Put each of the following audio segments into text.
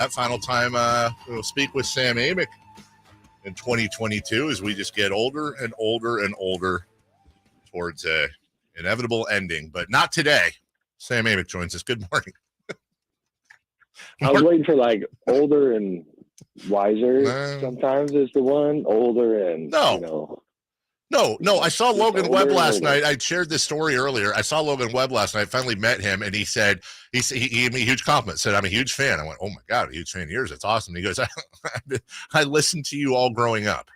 That final time we'll speak with Sam Amick in 2022 as we just get older and older and older towards a inevitable ending, but not today. Sam Amick joins us. Good morning. I was waiting for like older and wiser. Sometimes is the one older and No, I saw Logan Webb last night. I shared this story earlier. I saw Logan Webb last night. Finally met him, and he said he gave me a huge compliment. Said I'm a huge fan. I went, oh my god, a huge fan of yours. That's awesome. He goes, I listened to you all growing up.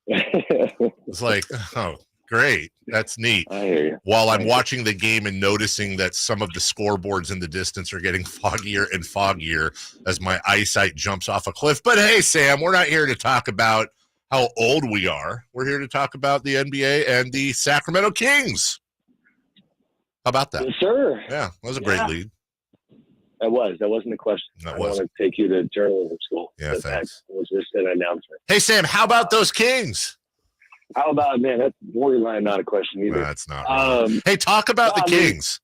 It's like, oh, great, that's neat. I hear you. While I'm watching the game and noticing that some of the scoreboards in the distance are getting foggier and foggier as my eyesight jumps off a cliff. But hey, Sam, we're not here to talk about how old we are. We're here to talk about the NBA and the Sacramento Kings. How about that? Yes, sir. Yeah, that was a great lead. That wasn't a question. I want to take you to journalism school. Yeah, thanks. That was just an announcement. Hey, Sam, how about those Kings? How about, man, that's borderline not a question either. No, that's not really. Hey, talk about the Kings.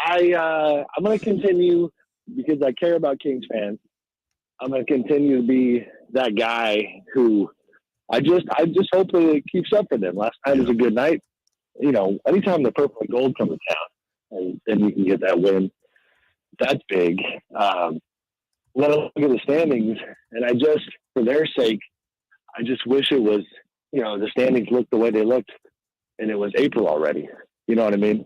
I'm going to continue because I care about Kings fans. I'm going to continue to be that guy who I just hope that it keeps up for them. Last night was a good night. You know, anytime the purple and gold come to town and you can get that win, that's big. Let us look at the standings, and for their sake, I just wish it was, the standings looked the way they looked, and it was April already. You know what I mean?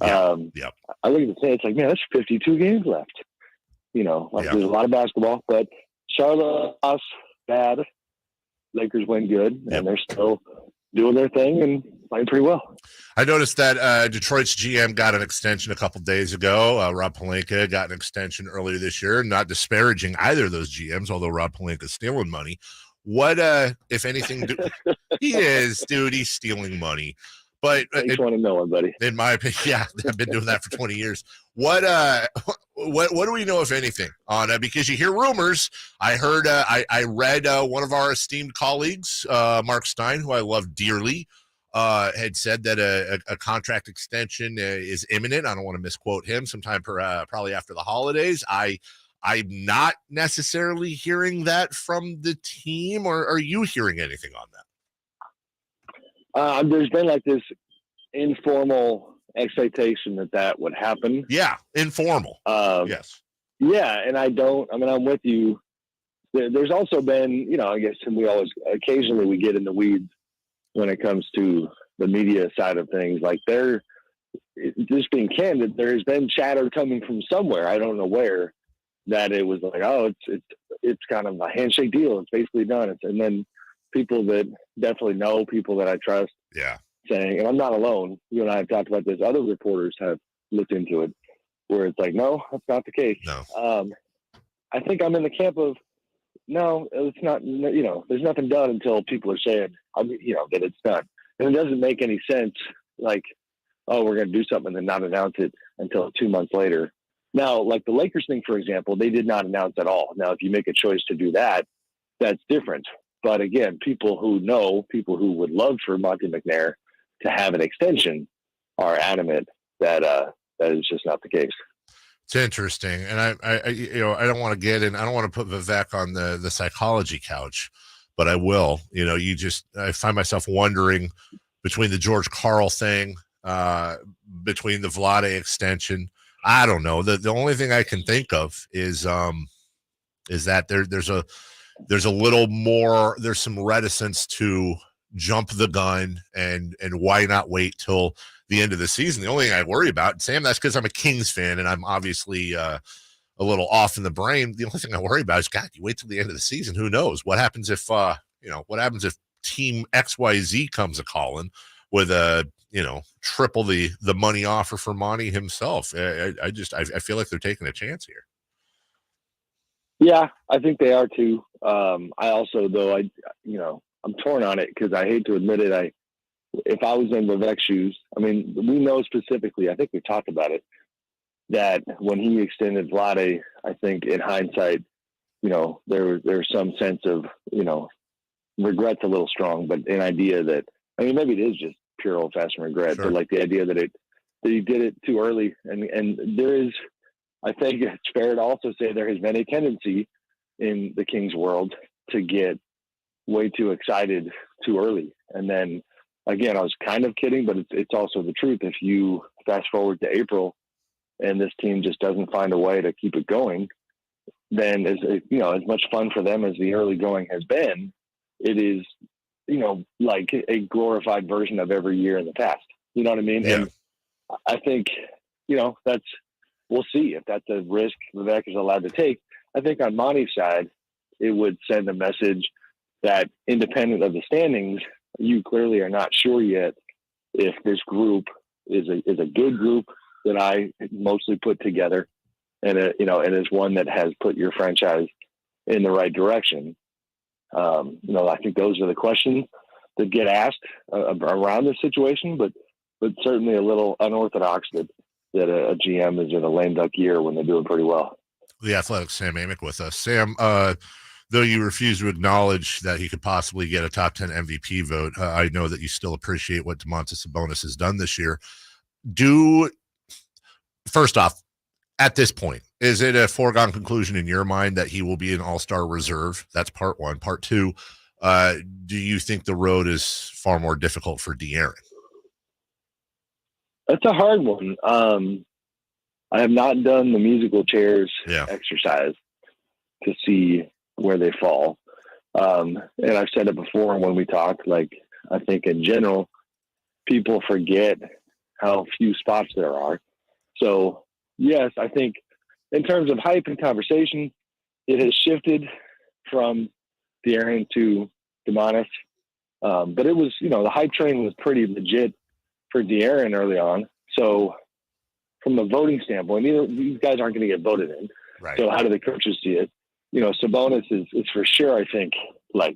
Yep. I look at the standings, like, man, that's 52 games left. There's a lot of basketball, but Charlotte lost bad. Lakers win good, and they're still doing their thing and playing pretty well. I noticed that Detroit's GM got an extension a couple days ago. Rob Pelinka got an extension earlier this year. Not disparaging either of those GMs, although Rob Pelinka's stealing money. What, if anything, he is, dude, he's stealing money. But I want to know, buddy. In my opinion, I've been doing that for 20 years. What do we know, if anything, on because you hear rumors. I heard, I read one of our esteemed colleagues, Mark Stein, who I love dearly, had said that a contract extension is imminent. I don't want to misquote him. Sometime probably after the holidays. I'm not necessarily hearing that from the team, or are you hearing anything on that? There's been like this informal expectation that would happen. Yeah, informal. Yes. Yeah, and I'm with you. There's also been, I guess, and occasionally we get in the weeds when it comes to the media side of things. Like just being candid, there's been chatter coming from somewhere, I don't know where, that it was like, oh, it's kind of a handshake deal. It's basically done. And then people that definitely know, people that I trust, saying, and I'm not alone. You and I have talked about this. Other reporters have looked into it, where it's like, no, that's not the case. No. I think I'm in the camp of, no, it's not. There's nothing done until people are saying, that it's done, and it doesn't make any sense. Like, oh, we're going to do something and then not announce it until 2 months later. Now, like the Lakers thing, for example, they did not announce at all. Now, if you make a choice to do that, that's different. But again, people who would love for Monte McNair to have an extension are adamant that that is just not the case. It's interesting, and I don't want to get in. I don't want to put Vivek on the psychology couch, but I will. I find myself wondering between the George Karl thing, between the Vlade extension. I don't know. The only thing I can think of is that there's a little more. There's some reticence to jump the gun, and why not wait till the end of the season? The only thing I worry about, Sam, that's because I'm a Kings fan and I'm obviously a little off in the brain. The only thing I worry about is, God, you wait till the end of the season. Who knows what happens if what happens if Team XYZ comes a calling with a triple the money offer for Monty himself. I feel like they're taking a chance here. Yeah, I think they are too. I also, though, I'm torn on it because I hate to admit it. If I was in Vivek's shoes, we know specifically, I think we talked about it, that when he extended Vlade, I think in hindsight, there's some sense of, regret's a little strong, but an idea that, maybe it is just pure old fashioned regret, sure. But like the idea that he did it too early. And there is, I think it's fair to also say there has been a tendency in the Kings world to get way too excited too early. And then again, I was kind of kidding, but it's also the truth. If you fast forward to April and this team just doesn't find a way to keep it going, then as much fun for them as the early going has been, it is, like a glorified version of every year in the past. You know what I mean? Yeah. And I think, we'll see if that's a risk Vivek is allowed to take. I think on Monty's side, it would send a message that independent of the standings, you clearly are not sure yet if this group is a good group that I mostly put together, and is one that has put your franchise in the right direction. I think those are the questions that get asked around this situation, but certainly a little unorthodox that a GM is in a lame duck year when they're doing pretty well. The Athletic Sam Amick with us. Sam, though you refuse to acknowledge that he could possibly get a top 10 MVP vote, I know that you still appreciate what Domantas Sabonis has done this year. First off, at this point, is it a foregone conclusion in your mind that he will be an all-star reserve? That's part one. Part two, do you think the road is far more difficult for De'Aaron? That's a hard one. I have not done the musical chairs exercise to see where they fall. And I've said it before when we talk, like, I think in general, people forget how few spots there are. So yes, I think in terms of hype and conversation, it has shifted from De'Aaron to Domantas. But it was, the hype train was pretty legit for De'Aaron early on. So from a voting standpoint, these guys aren't going to get voted in. Right. So how do the coaches see it? Sabonis is for sure, I think, like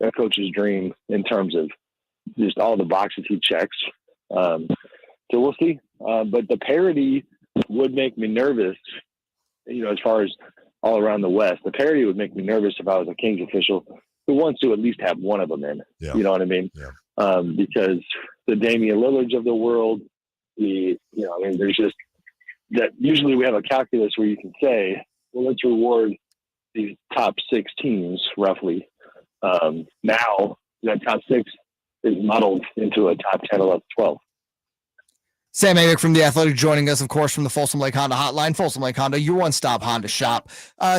a coach's dream in terms of just all the boxes he checks. So we'll see. But the parity would make me nervous, as far as all around the West. The parity would make me nervous if I was a Kings official who wants to at least have one of them in. Yeah. You know what I mean? Yeah. Because the Damian Lillards of the world, there's just that usually we have a calculus where you can say, well, let's reward these top 6 teams roughly. Now that top 6 is muddled into a top 10, 11, 12. Sam Amick from The Athletic joining us, of course, from the Folsom Lake Honda hotline. Folsom Lake Honda, your one-stop Honda shop.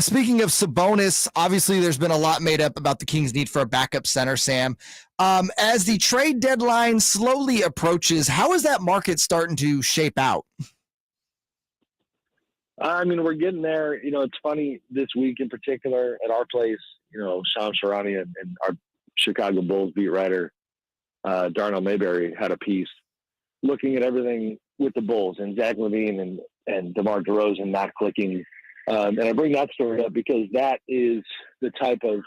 Speaking of Sabonis, obviously there's been a lot made up about the Kings' need for a backup center, Sam. As the trade deadline slowly approaches, how is that market starting to shape out? I mean, we're getting there. It's funny this week in particular at our place, Sean Sharani and our Chicago Bulls beat writer, Darnell Mayberry, had a piece looking at everything with the Bulls and Zach LaVine and DeMar DeRozan not clicking. And I bring that story up because that is the type of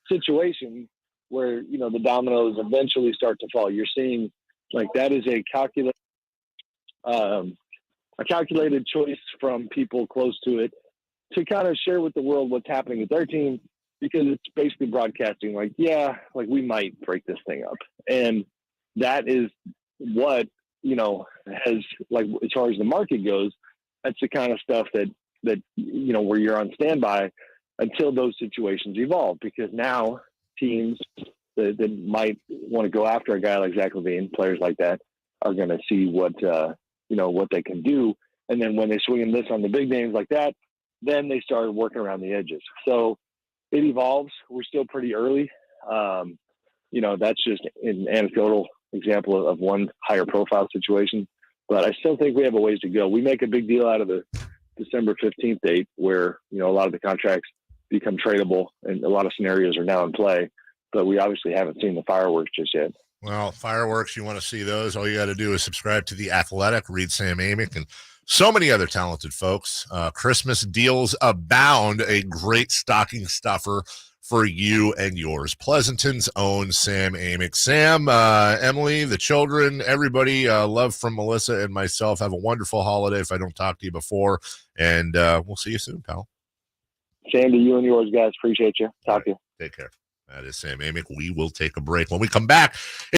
situation where, the dominoes eventually start to fall. You're seeing like that is a calculated choice from people close to it to kind of share with the world what's happening with their team, because it's basically broadcasting like, we might break this thing up. And that is what, has, like, as far as the market goes, that's the kind of stuff that, where you're on standby until those situations evolve, because now teams that might want to go after a guy like Zach LaVine, players like that, are going to see what they can do. And then when they swing and miss on the big names like that, then they start working around the edges. So it evolves. We're still pretty early. That's just an anecdotal example of one higher profile situation, but I still think we have a ways to go. We make a big deal out of the December 15th date where, a lot of the contracts become tradable and a lot of scenarios are now in play, but we obviously haven't seen the fireworks just yet. Well, fireworks, you want to see those, all you got to do is subscribe to The Athletic, read Sam Amick, and so many other talented folks. Christmas deals abound, a great stocking stuffer for you and yours. Pleasanton's own Sam Amick. Sam, Emily, the children, everybody, love from Melissa and myself. Have a wonderful holiday if I don't talk to you before, and we'll see you soon, pal. Same to you and yours, guys. Appreciate you. Talk to you. Take care. That is Sam Amick. We will take a break. When we come back,